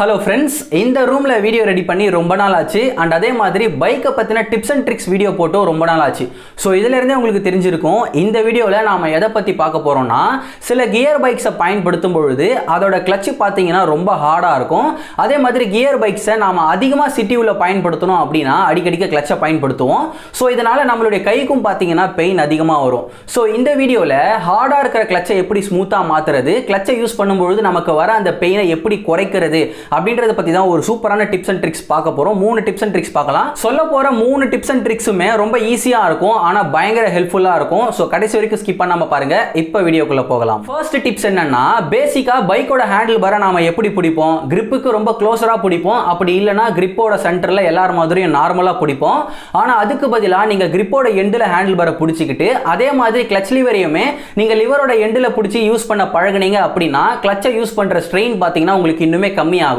Hello friends, இந்த ரூம்ல video ready பண்ணி ரொம்ப நாள் ஆச்சு and அதே மாதிரி பைக்கை பத்தின டிப்ஸ் அண்ட் ட்ரிக்ஸ் வீடியோ போட்டு ரொம்ப நாள் ஆச்சு. சோ இதில இருந்தே உங்களுக்கு தெரிஞ்சிருக்கும் இந்த வீடியோல நாம எதை பத்தி பார்க்க போறோம்னா சில கியர் பைக்ஸை பயன்படுத்தும் பொழுது அதோட கிளட்ச் பாத்தீங்கன்னா ரொம்ப ஹார்டா இருக்கும். அதே மாதிரி கியர் பைக்ஸை நாம அதிகமா சிட்டில பயன்படுத்தணும் அப்படினா அடிக்கடி கிளட்சை பயன்படுத்துவோம். சோ இதனால நம்மளுடைய கைக்கும் பாத்தீங்கன்னா பெயின் அதிகமா வரும். சோ இந்த வீடியோல ஹார்டா இருக்கிற கிளட்சை எப்படி ஸ்மூத்தா மாத்துறது, கிளட்சை யூஸ் பண்ணும்போது நமக்கு வர அந்த பெயினை எப்படி குறைக்கிறது அப்படின்றத பத்தி தான் ஒரு சூப்பரான டிப்ஸ் அண்ட் ட்ரிக்ஸ் பார்க்க போறோம். 3 டிப்ஸ் அண்ட் ட்ரிக்ஸ் பார்க்கலாம். சொல்ல போற 3 டிப்ஸ் அண்ட் ட்ரிக்ஸுமே ரொம்ப ஈஸியா இருக்கும், ஆனா பயங்கர ஹெல்ப்ஃபுல்லா இருக்கும். சோ கடைசி வரைக்கும் ஸ்கிப் பண்ணாம பாருங்க. இப்போ வீடியோக்குள்ள போகலாம். ஃபர்ஸ்ட் டிப்ஸ் என்னன்னா, பேசிக்கா பைக்கோட ஹேண்டில் பாரை நாம எப்படி பிடிப்போம்? கிரிப்புக்கு ரொம்ப க்ளோஸரா பிடிப்போம். அப்படி இல்லனா கிரிப்போட சென்டர்ல எல்லார் மாதிரியும் நார்மலா பிடிப்போம். ஆனா அதுக்கு பதிலா நீங்க கிரிப்போட எண்ட்ல ஹேண்டில் பாரை பிடிச்சிக்கிட்டு அதே மாதிரி கிளட்ச் லிவரையுமே நீங்க லிவரோட எண்ட்ல பிடிச்சி யூஸ் பண்ண பழகுனீங்க அப்படினா கிளட்சை யூஸ் பண்ற ஸ்ட்ரெயின் பாத்தீங்கன்னா உங்களுக்கு இன்னுமே கம்மியாகும்.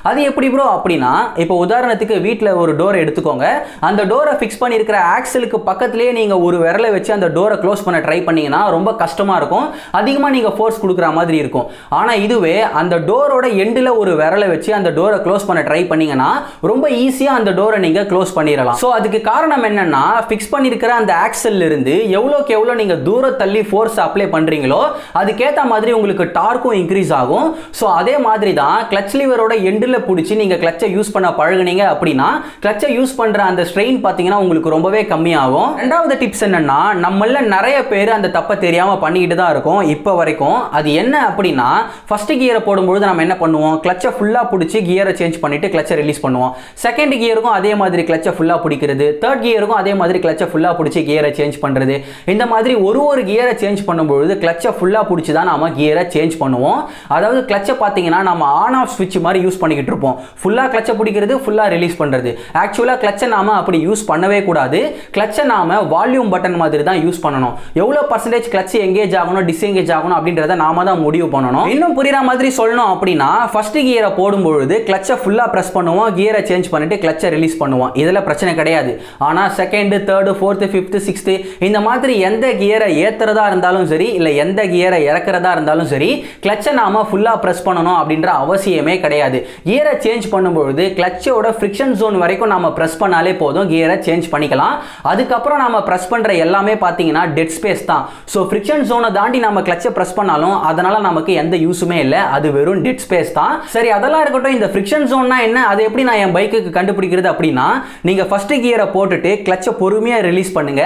அது எப்படி ப்ரோ அப்படினா, இப்போ உதாரணத்துக்கு வீட்ல ஒரு டோர் எடுத்துக்கோங்க. அந்த டோரை ஃபிக்ஸ் பண்ணி இருக்கிற ஆக்சலுக்கு பக்கத்திலேயே நீங்க ஒரு விரலை வச்சு அந்த டோரை க்ளோஸ் பண்ண ட்ரை பண்ணீங்கன்னா ரொம்ப கஷ்டமா இருக்கும். அதிகமா நீங்க ஃபோர்ஸ் கொடுக்குற மாதிரி இருக்கும். ஆனா இதுவே அந்த டோரோட எண்ட்ல ஒரு விரலை வச்சு அந்த டோரை க்ளோஸ் பண்ண ட்ரை பண்ணீங்கன்னா ரொம்ப ஈஸியா அந்த டோரை நீங்க க்ளோஸ் பண்ணிடலாம். சோ அதுக்கு காரணம் என்னன்னா, ஃபிக்ஸ் பண்ணி இருக்கிற அந்த ஆக்சல்ல இருந்து எவ்வளவுக்கு எவ்வளவு நீங்க தூரம் தள்ளி ஃபோர்ஸ் அப்ளை பண்றீங்களோ அதுக்கேத்த மாதிரி உங்களுக்கு டார்க்கும் இன்க்ரீஸ் ஆகும். சோ அதே மாதிரி தான் கிளட்ச் லிவரோட எண்ட்ல பிடிச்சி நீங்க கிளட்சை யூஸ் பண்ண பழகுனீங்க அப்படினா கிளட்சை யூஸ் பண்ற அந்த ஸ்ட்ரெயின் பாத்தீங்கன்னா உங்களுக்கு ரொம்பவே கம்மியாகும். இரண்டாவது டிப்ஸ் என்னன்னா, நம்மள நிறைய பேர் அந்த தப்பை தெரியாம பண்ணிக்கிட்டு தான் இருக்கோம் இப்போ வரைக்கும். அது என்ன அப்படினா, ஃபர்ஸ்ட் கியரை போடும்போது நம்ம என்ன பண்ணுவோம்? கிளட்சை ஃபுல்லா பிடிச்சி கியரை சேஞ்ச் பண்ணிட்டு கிளட்சை ரிலீஸ் பண்ணுவோம். செகண்ட் கியருக்கும் அதே மாதிரி கிளட்சை ஃபுல்லா பிடிக்கிறது, தேர்ட் கியருக்கும் அதே மாதிரி கிளட்சை ஃபுல்லா பிடிச்சி கியரை சேஞ்ச் பண்றது. இந்த மாதிரி ஒரு கியரை சேஞ்ச் பண்ணும்போது கிளட்சை ஃபுல்லா பிடிச்சி தான் நாம கியரை சேஞ்ச் பண்ணுவோம். அதாவது கிளட்சை பாத்தீங்கன்னா நம்ம ஆன் ஆஃப் ஸ்விட்ச் மாதிரி யூஸ் பண்ணிக்கிட்டு இருப்போம். ஃபுல்லா கிளட்சை பிடிக்கிறது, ஃபுல்லா ரிலீஸ் பண்றது. ஆக்சுவலா கிளட்சை நாம அப்படி யூஸ் பண்ணவே கூடாது. கிளட்சை நாம வால்யூம் பட்டன் மாதிரி தான் யூஸ் பண்ணணும். எவ்வளவு பர்சன்டேஜ் கிளட்ச் எங்கேஜ் ஆகணும், டிஸ்எங்கேஜ் ஆகணும் அப்படின்றத நாம தான் முடிவு பண்ணணும். இன்னும் புரியுற மாதிரி சொல்லணும் அப்படின்னா, ஃபர்ஸ்ட் கியரை போடும்போது கிளட்சை ஃபுல்லா பிரஸ் பண்ணுவோம், கியரை சேஞ்ச் பண்ணிட்டு கிளட்சை ரிலீஸ் பண்ணுவோம். இதுல பிரச்சனை கிடையாது. ஆனா second, third, fourth, fifth, sixth இந்த மாதிரி எந்த கியரை ஏத்துறதா இருந்தாலும் சரி, இல்ல எந்த கியரை இறக்குறதா இருந்தாலும் சரி, கிளட்சை நாம ஃபுல்லா பிரஸ் பண்ணணும் அப்படின்ற அவசியமே கிடையாது. கியரை சேஞ்ச் பண்ணும்போது கிளட்சோட ஃபிரிக்ஷன் ஜோன் வரைக்கும் நாம பிரஸ் பண்ணாலே போதும், கியரை சேஞ்ச் பண்ணிக்கலாம். அதுக்கப்புறம் நாம பிரஸ் பண்ற எல்லாமே பாத்தீங்கன்னா டெட் ஸ்பேஸ் தான். சோ ஃபிரிக்ஷன் ஜோனை தாண்டி நாம கிளட்சை பிரஸ் பண்ணாலும் அதனால நமக்கு எந்த யூஸுமே இல்லை, அது வெறும் டெட் ஸ்பேஸ் தான். சரி அதெல்லாம் இருக்கட்டும், இந்த ஃபிரிக்ஷன் ஜோன்னா என்ன, அது எப்படி நான் என் பைக்குக்கு கண்டுபிடிக்கிறது அப்படின்னா, நீங்க ஃபர்ஸ்ட் கியரை போட்டுட்டு கிளட்சை பொறுமையா ரிலீஸ் பண்ணுங்க.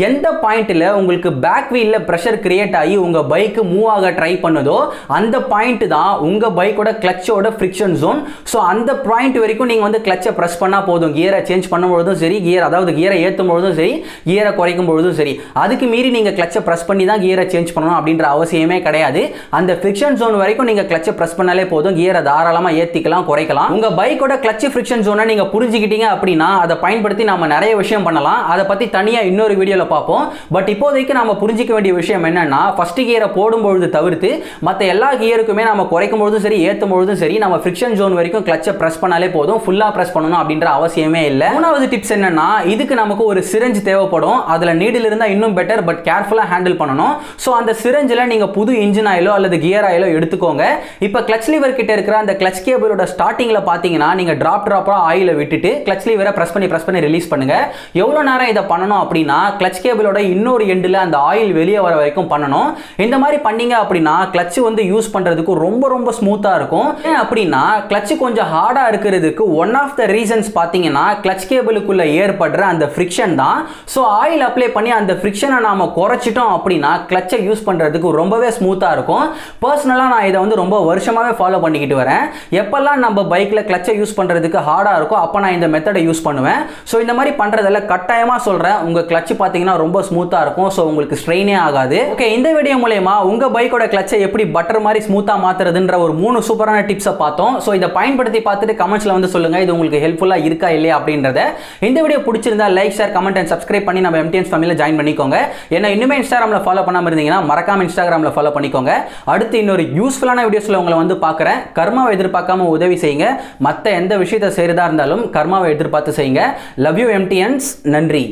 எந்த பாயிண்ட்ல உங்களுக்கு பேக் வீல்ல பிரஷர் கிரியேட் ஆகி உங்க பைக் மூவ் ஆக ட்ரை பண்ணுதோ அந்த பாயிண்ட் தான் உங்க பைக்கோட கிளட்சோட ஃபிரிக்ஷன் ஜோன். சோ அந்த பாயிண்ட் வரைக்கும் நீங்க வந்து கிளட்சை பிரஸ் பண்ணா போதும். கியரை சேஞ்ச் பண்ணும்போதும் சரி, கியரை ஏத்தும் பொழுதும் சரி, கியரை குறைக்கும் பொழுதும் சரி. அதுக்கு மீறி நீங்க கிளட்சை பிரஸ் பண்ணி தான் கியரை சேஞ்ச் பண்ணணும் அப்படின்ற அவசியமே கிடையாது. அந்த ஃபிரிக்ஷன் ஜோன் வரைக்கும் நீங்க கிளட்சை பிரஸ் பண்ணாலே போதும், கியரை தாராளமா ஏத்திக்கலாம், குறைக்கலாம். உங்க பைக்கோட கிளட்ச் ஃபிரிக்ஷன் ஜோனை நீங்க புரிஞ்சுக்கிட்டீங்க அப்படின்னா அதை பயன்படுத்தி நாம நிறைய விஷயம் பண்ணலாம். அதை பத்தி தனியா இன்னொரு வீடியோல பார்ப்போம். பட் இப்போதைக்கு நாம புரிஞ்சிக்க வேண்டிய விஷயம் என்னன்னா, ஃபர்ஸ்ட் கியரை போடும்பொழுது தவிர்த்து மற்ற எல்லா கியருக்குமே நாம குறைக்கும் பொழுதும் சரி, ஏத்தும் பொழுதும் சரி, நம்ம ஃபிரிக்ஷன் ஜோன் வரைக்கும் கிளட்சை பிரஸ் பண்ணாலே போதும், ஃபுல்லா பிரஸ் பண்ணணும் அப்படின்ற அவசியமே இல்லை. மூணாவது டிப்ஸ் என்னன்னா, இதுக்கு நமக்கு ஒரு சிரஞ்ச் தேவைப்படும். அதுல நீடில் இருந்தா இன்னும் பெட்டர், பட் கேர்ஃபுல்லா ஹேண்டில் பண்ணணும். சோ அந்த சிரஞ்சில நீங்க புது இன்ஜின் ஆயிலோ அல்லது கியர் ஆயிலோ எடுத்துக்கோங்க. இப்ப கிளட்ச் லிவர் கிட்ட இருக்கிற அந்த கிளட்ச் கேபிளோட ஸ்டார்டிங்ல பாத்தீங்கன்னா நீங்க டிராப்பா ஆயில விட்டுட்டு கிளட்ச் லிவரை பிரஸ் பண்ணி ரிலீஸ் பண்ணுங்க. எவ்வளவு நேரம் இதை பண்ணணும் அப்படின்னா, கிளட்ச் கேபிளோட இன்னொரு எண்ட்ல அந்த ஆயில் வெளியே வர வரைக்கும் பண்ணணும். இந்த மாதிரி பண்ணீங்க அப்படின்னா கிளட்ச் வந்து யூஸ் பண்றதுக்கு ரொம்ப ஸ்மூத்தா இருக்கும். அப்படின்னா கிளட்ச் கொஞ்சம் ஹார்டா இருக்கிறதுக்கு ஒன் ஆஃப் த ரீசன்ஸ் பாத்தீங்கன்னா கிளட்ச் கேபிளுக்குள்ள ஏற்படுற அந்த ஃபிரிக்ஷன் தான். சோ ஆயில் அப்ளை பண்ணி அந்த ஃபிரிக்ஷனை நாம குறைச்சிட்டோம் அப்படின்னா கிளட்சை யூஸ் பண்றதுக்கு ரொம்பவே ஸ்மூத்தா இருக்கும். பர்சனலா நான் இதை வந்து ரொம்ப வருஷமாவே ஃபாலோ பண்ணிக்கிட்டு வரேன். எப்பெல்லாம் நம்ம பைக்ல கிளட்சை யூஸ் பண்றதுக்கு ஹார்டா இருக்கும் அப்ப நான் இந்த மெத்தடை யூஸ் பண்ணுவேன். சோ இந்த மாதிரி பண்றதுல கட்டாயமா சொல்றேன், உங்க கிளட்ச் பாத்தீங்கன்னா ரொம்ப ஸ்மூத்தா இருக்கும். சோ உங்களுக்கு ஸ்ட்ரெயினே ஆகாது. ஓகே, இந்த வீடியோ மூலமா உங்க பைக்கோட கிளட்சை எப்படி பட்டர் மாதிரி ஸ்மூத்தா மாத்துறதுன்ற ஒரு 3 சூப்பரான டிப்ஸை பார்த்தோம். சோ இதை பயன்படுத்தி பார்த்துட்டு கமெண்ட்ஸ்ல வந்து சொல்லுங்க இது உங்களுக்கு ஹெல்ப்ஃபுல்லா இருக்கா இல்லையா அப்படின்றத. இந்த வீடியோ பிடிச்சிருந்தா like, share, comment and subscribe பண்ணி நம்ம MTN's ஃபேமிலில ஜாயின் பண்ணிக்கோங்க. என்ன இன்னுமே இன்ஸ்டாகிராம்ல ஃபாலோ பண்ணாம இருந்தீங்கன்னா மறக்காம இன்ஸ்டாகிராம்ல ஃபாலோ பண்ணிக்கோங்க. அடுத்து இன்னொரு யூஸ்ஃபுல்லான வீடியோஸ்ல உங்களை வந்து பார்க்குறேன். கர்மாவை எதிர்பார்க்காம உதவி செய்யுங்க. மற்ற எந்த விஷயத்தை செய்யறதா இருந்தாலும் கர்மாவை எதிர்பார்த்து செய்யுங்க. Love you MTN's. நன்றி.